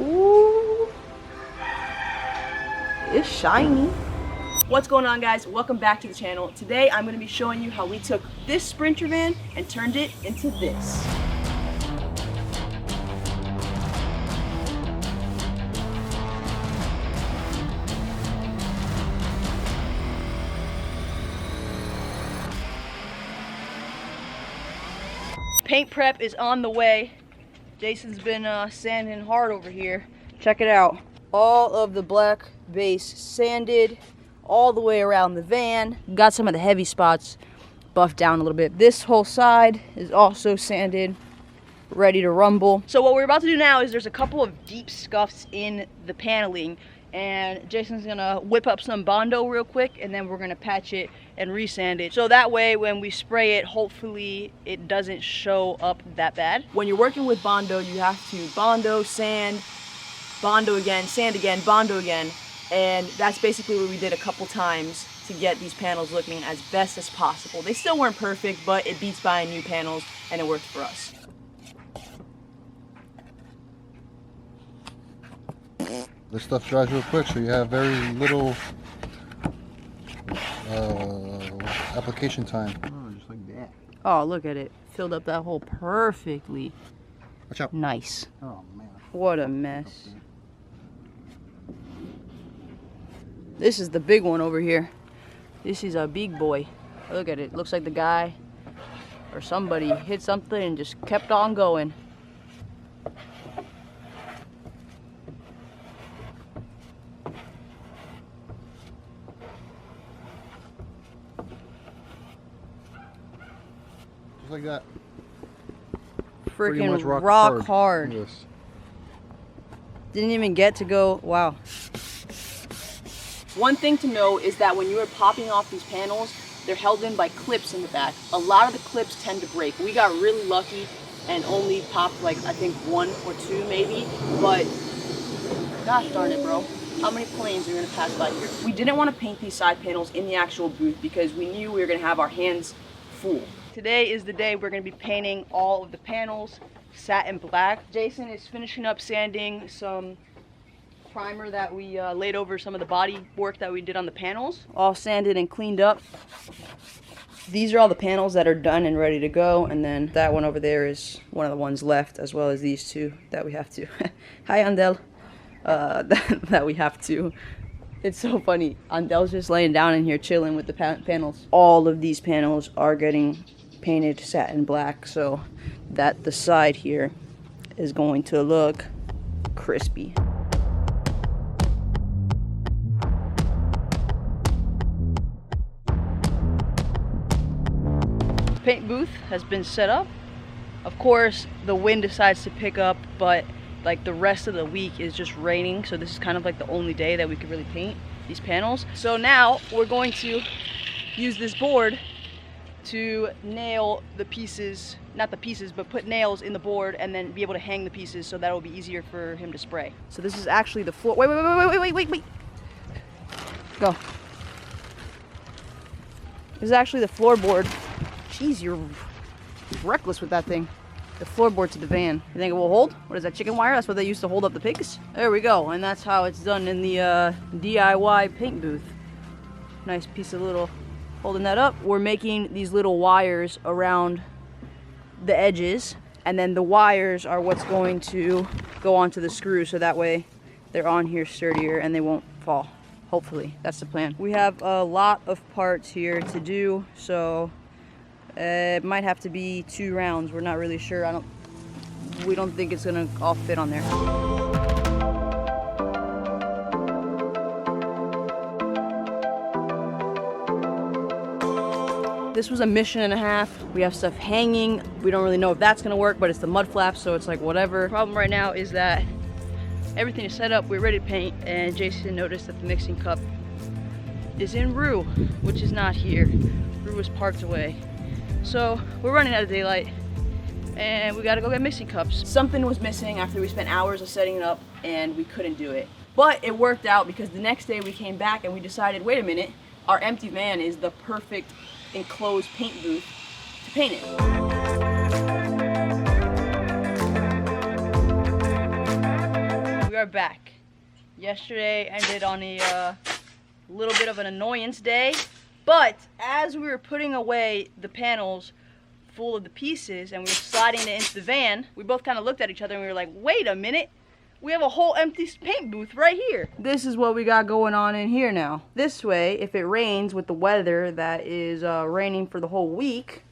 Ooh, it's shiny. What's going on, guys? Welcome back to the channel. Today I'm going to be showing you how we took this Sprinter van and turned it into this. Paint prep is on the way. Jason's been sanding hard over here. Check it out. All of the black base sanded all the way around the van. Got some of the heavy spots buffed down a little bit. This whole side is also sanded, ready to rumble. So what we're about to do now is there's a couple of deep scuffs in the paneling, and Jason's gonna whip up some Bondo real quick, and then we're gonna patch it and resand it. So that way when we spray it, hopefully it doesn't show up that bad. When you're working with Bondo, you have to Bondo, sand, Bondo again, sand again, Bondo again. And that's basically what we did a couple times to get these panels looking as best as possible. They still weren't perfect, but it beats buying new panels, and it worked for us. This stuff dries real quick, so you have very little application time. Oh, just like that. Oh, look at it. Filled up that hole perfectly. Watch out. Nice. Oh, man. What a mess. This is the big one over here. This is a big boy. Look at it. Looks like the guy or somebody hit something and just kept on going. Just like that. Freaking rock hard. Yes. Didn't even get to go. Wow. One thing to know is that when you are popping off these panels, they're held in by clips in the back. A lot of the clips tend to break. We got really lucky and only popped like, I think 1 or 2 maybe, but gosh darn it, bro. How many planes are gonna pass by here? We didn't want to paint these side panels in the actual booth because we knew we were gonna have our hands full. Today is the day we're gonna be painting all of the panels satin black. Jason is finishing up sanding some primer that we laid over some of the body work that we did on the panels. All sanded and cleaned up. These are all the panels that are done and ready to go, and then that one over there is one of the ones left, as well as these two that we have to hi Andel, that we have to. It's so funny, Andel's just laying down in here chilling with the panels. All of these panels are getting painted satin black so that the side here is going to look crispy. Paint booth has been set up. Of course, the wind decides to pick up, but like the rest of the week is just raining, so this is kind of like the only day that we could really paint these panels. So now we're going to use this board to nail the pieces, not the pieces, but put nails in the board and then be able to hang the pieces so that will be easier for him to spray. So this is actually the floor. Wait. Go. This is actually the floorboard. Jeez, you're reckless with that thing. The floorboard to the van. You think it will hold? What is that, chicken wire? That's what they used to hold up the pigs? There we go, and that's how it's done in the DIY paint booth. Nice piece of little holding that up. We're making these little wires around the edges, and then the wires are what's going to go onto the screw, so that way they're on here sturdier and they won't fall. Hopefully, that's the plan. We have a lot of parts here to do, so it might have to be 2 rounds. We're not really sure. We don't think it's gonna all fit on there. This was a mission and a half. We have stuff hanging. We don't really know if that's gonna work, but it's the mud flaps, so it's like whatever. The problem right now is that everything is set up, we're ready to paint, and Jason noticed that the mixing cup is in Rue, which is not here. Rue was parked away. So we're running out of daylight and we gotta go get mixing cups. Something was missing after we spent hours of setting it up and we couldn't do it. But it worked out because the next day we came back and we decided, wait a minute, our empty van is the perfect enclosed paint booth to paint it. We are back. Yesterday ended on a little bit of an annoyance day, but as we were putting away the panels full of the pieces and we were sliding it into the van, we both kind of looked at each other and we were like, wait a minute, we have a whole empty paint booth right here. This is what we got going on in here now. This way, if it rains with the weather that is raining for the whole week,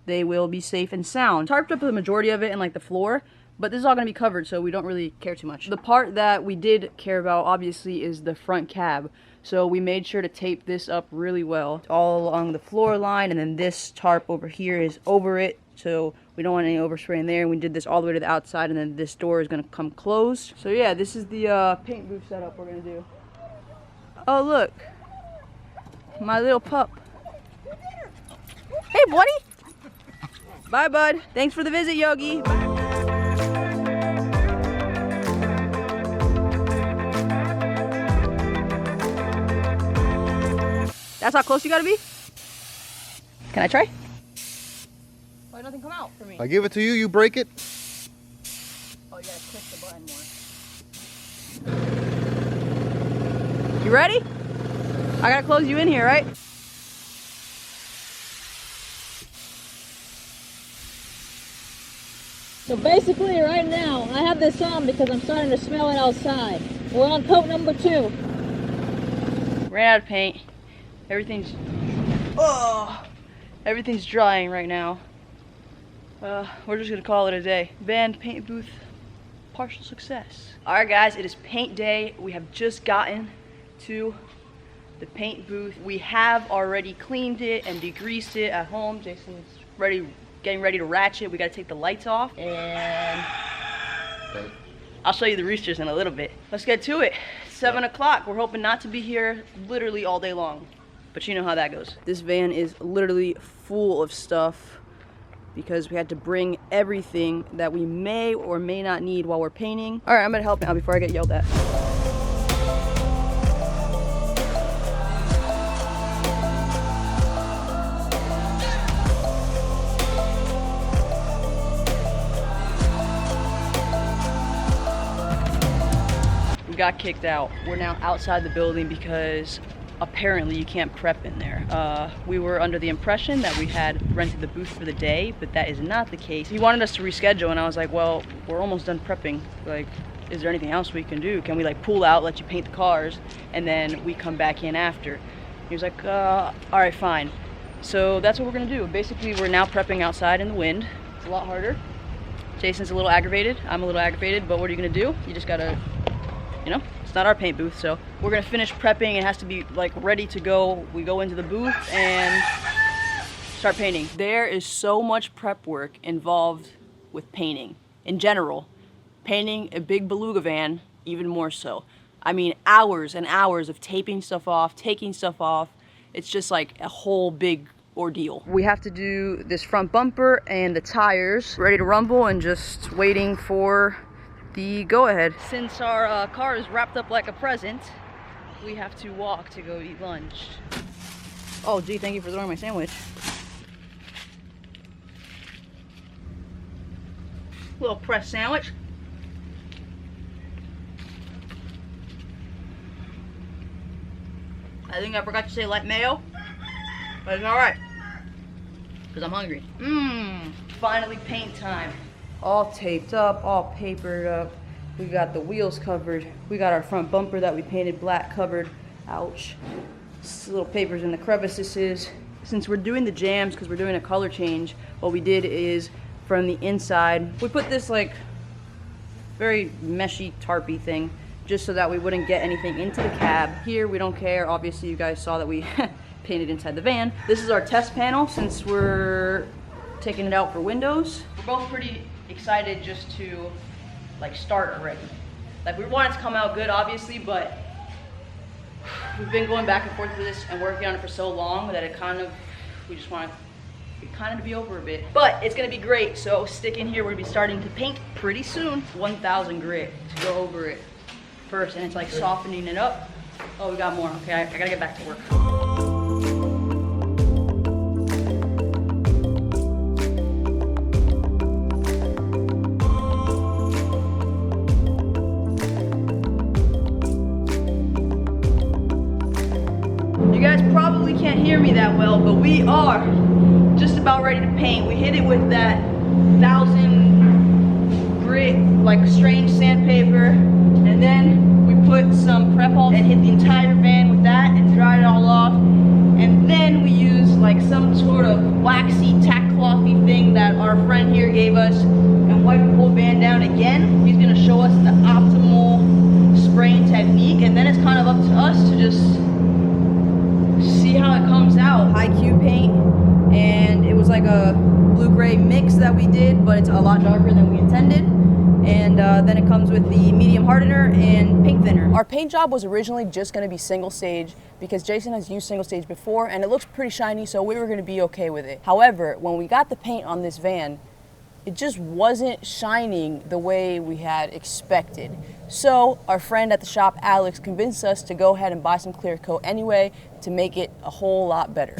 they will be safe and sound. Tarped up the majority of it and like the floor, but this is all gonna be covered, so we don't really care too much. The part that we did care about, obviously, is the front cab. So we made sure to tape this up really well, all along the floor line, and then this tarp over here is over it, so we don't want any overspray in there. And we did this all the way to the outside, and then this door is gonna come closed. So yeah, this is the paint booth setup we're gonna do. Oh look, my little pup. Hey buddy! Bye bud, thanks for the visit, Yogi. That's how close you gotta be? Can I try? Why nothing come out for me? I give it to you, you break it. Oh, you gotta click the button more. You ready? I gotta close you in here, right? So basically right now, I have this on because I'm starting to smell it outside. We're on coat number 2. Ran out of paint. Everything's drying right now. We're just gonna call it a day. Van paint booth, partial success. All right, guys, it is paint day. We have just gotten to the paint booth. We have already cleaned it and degreased it at home. Jason's getting ready to ratchet. We gotta take the lights off, and I'll show you the roosters in a little bit. Let's get to it. 7 o'clock. We're hoping not to be here literally all day long, but you know how that goes. This van is literally full of stuff because we had to bring everything that we may or may not need while we're painting. All right, I'm gonna help now before I get yelled at. We got kicked out. We're now outside the building because apparently you can't prep in there. We were under the impression that we had rented the booth for the day, but that is not the case. He wanted us to reschedule, and I was like, well, we're almost done prepping. Like, is there anything else we can do? Can we like pull out, let you paint the cars, and then we come back in after? He was like, all right, fine. So that's what we're gonna do. Basically, we're now prepping outside in the wind. It's a lot harder. Jason's a little aggravated, I'm a little aggravated, but what are you gonna do? You just gotta, you know, it's not our paint booth, so we're gonna finish prepping. It has to be like ready to go. We go into the booth and start painting. There is so much prep work involved with painting in general. Painting a big beluga van, even more so. I mean, hours and hours of taping stuff off, taking stuff off. It's just like a whole big ordeal. We have to do this front bumper and the tires ready to rumble and just waiting for the go-ahead. Since our car is wrapped up like a present, we have to walk to go eat lunch. Oh gee, thank you for throwing my sandwich. Little pressed sandwich. I think I forgot to say light mayo, but it's alright, because I'm hungry. Finally paint time. All taped up, all papered up. We got the wheels covered. We got our front bumper that we painted black covered. Ouch. Little papers in the crevices. Since we're doing the jams, because we're doing a color change, what we did is from the inside, we put this like very meshy tarpy thing just so that we wouldn't get anything into the cab. Here we don't care. Obviously you guys saw that we painted inside the van. This is our test panel since we're taking it out for windows. We're both pretty excited just to like start already. Like, we want it to come out good obviously, but we've been going back and forth with this and working on it for so long that we just want it kind of to be over a bit. But it's gonna be great, so stick in here. We're gonna be starting to paint pretty soon. 1000 grit to go over it first, and it's like softening it up. Oh, we got more. Okay, I gotta get back to work. can't hear me that well, but we are just about ready to paint. We hit it with that 1000 grit, like strange sandpaper, and then we put some prep all and hit the entire van with that and dried it all off. And then we used like some sort of waxy tack clothy thing that our friend here gave us and wiped the whole van down again. He's gonna show us the optimal spraying technique, and then it's kind of up to us to just see how it comes out. High Q paint, and it was like a blue-gray mix that we did, but it's a lot darker than we intended. And then it comes with the medium hardener and paint thinner. Our paint job was originally just gonna be single stage because Jason has used single stage before and it looks pretty shiny, so we were gonna be okay with it. However, when we got the paint on this van, it just wasn't shining the way we had expected. So our friend at the shop, Alex, convinced us to go ahead and buy some clear coat anyway to make it a whole lot better.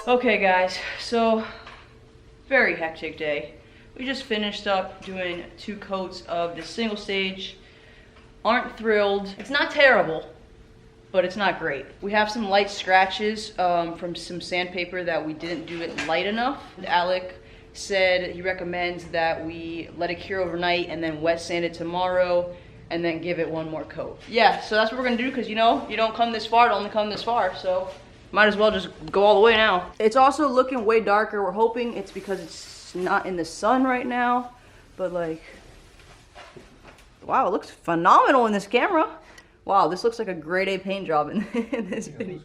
Okay guys, so very hectic day. We just finished up doing 2 coats of the single stage. Aren't thrilled. It's not terrible, but it's not great. We have some light scratches from some sandpaper that we didn't do it light enough. Alec said he recommends that we let it cure overnight and then wet sand it tomorrow and then give it 1 more coat. Yeah, so that's what we're gonna do, because you know, you don't come this far to only come this far, so might as well just go all the way now. It's also looking way darker. We're hoping it's because it's not in the sun right now, but like, wow, it looks phenomenal in this camera. Wow, this looks like a grade A paint job in this video.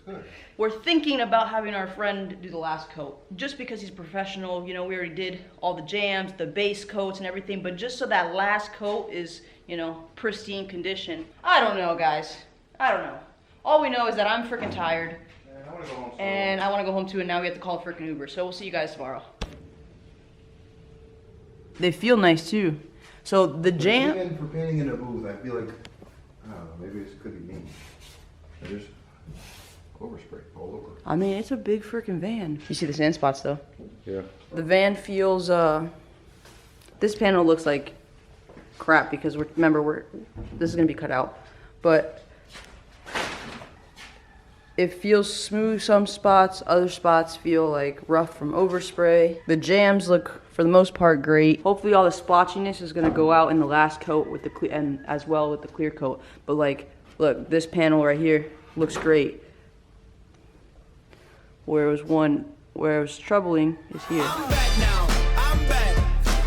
We're thinking about having our friend do the last coat, just because he's professional. You know, we already did all the jams, the base coats and everything, but just so that last coat is, you know, pristine condition. I don't know, guys. I don't know. All we know is that I'm freaking tired. And I want to go home too, and now we have to call a freaking Uber. So we'll see you guys tomorrow. They feel nice too. So the jam. Even for painting in a booth, I feel like, I don't know, maybe it could be me. There's overspray all over. I mean, it's a big freaking van. You see the sand spots though? Yeah. The van feels. This panel looks like crap because remember this is gonna be cut out, but. It feels smooth some spots, other spots feel like rough from overspray. The jams look, for the most part, great. Hopefully all the splotchiness is gonna go out in the last coat with the and as well with the clear coat. But like, look, this panel right here looks great. Where it was troubling is here. I'm back now. I'm back.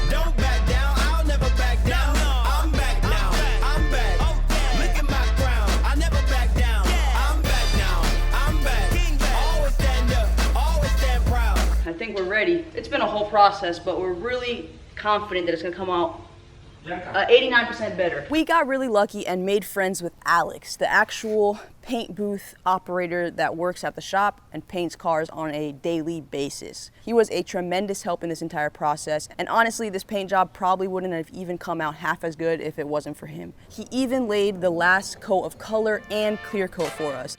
Don't back down. I'll never back down. I'm back now. I'm back. Look at my crown. I never back down. I'm back now. I'm back. Always stand up. Always stand proud. I think we're ready. It's been a whole process, but we're really confident that it's gonna come out 89% better. We got really lucky and made friends with Alex, the actual paint booth operator that works at the shop and paints cars on a daily basis. He was a tremendous help in this entire process, and honestly, this paint job probably wouldn't have even come out half as good if it wasn't for him. He even laid the last coat of color and clear coat for us.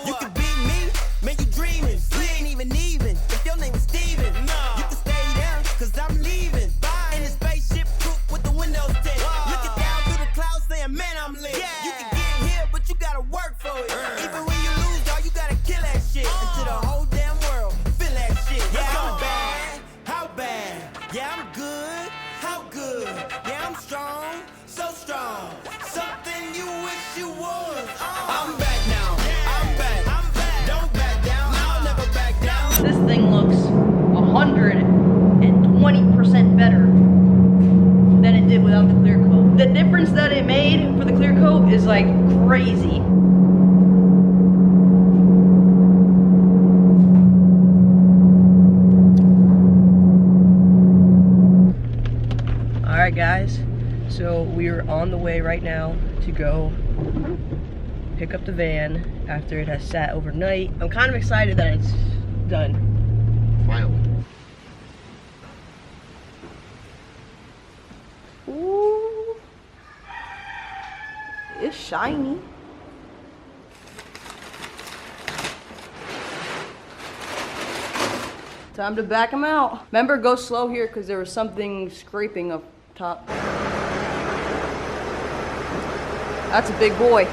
You can beat me, man, you dreaming. You ain't even. If your name is Steven, you can stay there, cause I'm leaving. In a spaceship coupe with the windows tint. Looking down through the clouds saying, man, I'm lit. You can get here, but you gotta work for it. Even when you lose, dog, you gotta kill that shit. Until the whole damn world feel that shit. Yeah, I'm bad. How bad? Yeah, I'm good. How good? Yeah, I'm strong. So strong. Something you wish you was. I'm back now. I'm back. Don't back down. I'll never back down. This thing looks 120% better than it it did without the clear coat. The difference that it made for the clear coat is like crazy. Alright guys, so we are on the way right now to go pick up the van after it has sat overnight. I'm kind of excited that it's done. Finally. Ooh, it's shiny. Time to back him out. Remember, go slow here because there was something scraping up top. That's a big boy.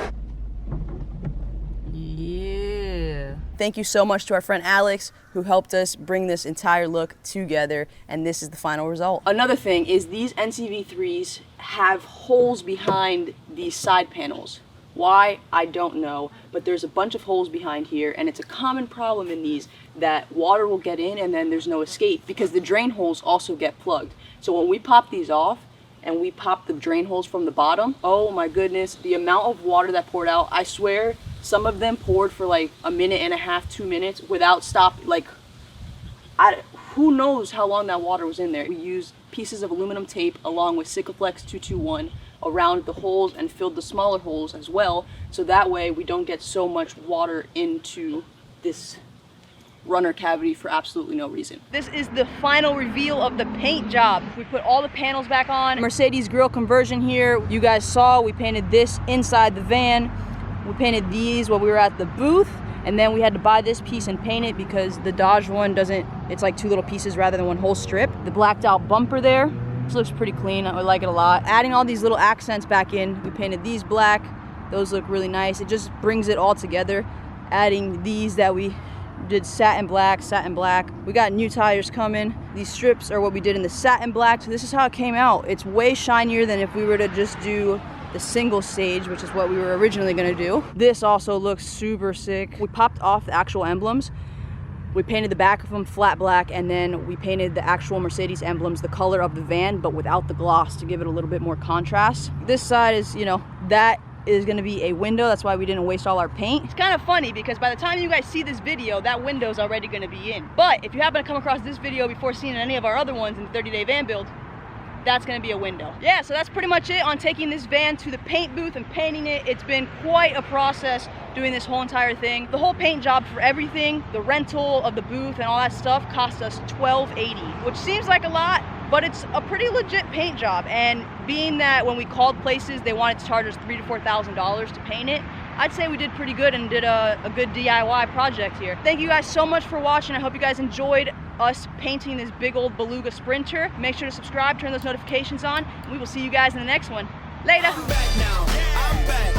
Yeah. Thank you so much to our friend Alex who helped us bring this entire look together, and this is the final result. Another thing is these NCV3s have holes behind these side panels. Why, I don't know, but there's a bunch of holes behind here, and it's a common problem in these that water will get in and then there's no escape because the drain holes also get plugged. So when we pop these off and we pop the drain holes from the bottom, oh my goodness, the amount of water that poured out, I swear some of them poured for like a minute and a half, 2 minutes without stop. Like, who knows how long that water was in there. We used pieces of aluminum tape along with Sikaflex 221 around the holes and filled the smaller holes as well, so that way we don't get so much water into this runner cavity for absolutely no reason. This is the final reveal of the paint job. We put all the panels back on. Mercedes grille conversion here. You guys saw we painted this inside the van. We painted these while we were at the booth, and then we had to buy this piece and paint it because the Dodge one doesn't, it's like 2 little pieces rather than one whole strip. The blacked out bumper there, this looks pretty clean. I like it a lot. Adding all these little accents back in, we painted these black. Those look really nice. It just brings it all together. Adding these that we did satin black. We got new tires coming. These strips are what we did in the satin black. So this is how it came out. It's way shinier than if we were to just do the single stage, which is what we were originally gonna do. This also looks super sick. We popped off the actual emblems. We painted the back of them flat black, and then we painted the actual Mercedes emblems the color of the van, but without the gloss to give it a little bit more contrast. This side is, you know, that is gonna be a window. That's why we didn't waste all our paint. It's kind of funny because by the time you guys see this video, that window's already gonna be in. But if you happen to come across this video before seeing any of our other ones in the 30-day van build, that's gonna be a window. Yeah, so that's pretty much it on taking this van to the paint booth and painting it. It's been quite a process doing this whole entire thing. The whole paint job for everything, the rental of the booth and all that stuff cost us $1,280, which seems like a lot, but it's a pretty legit paint job. And being that when we called places, they wanted to charge us $3,000 to $4,000 to paint it, I'd say we did pretty good and did a good DIY project here. Thank you guys so much for watching. I hope you guys enjoyed us painting this big old Beluga Sprinter. Make sure to subscribe, turn those notifications on, and we will see you guys in the next one. Later. I'm back now. I'm back.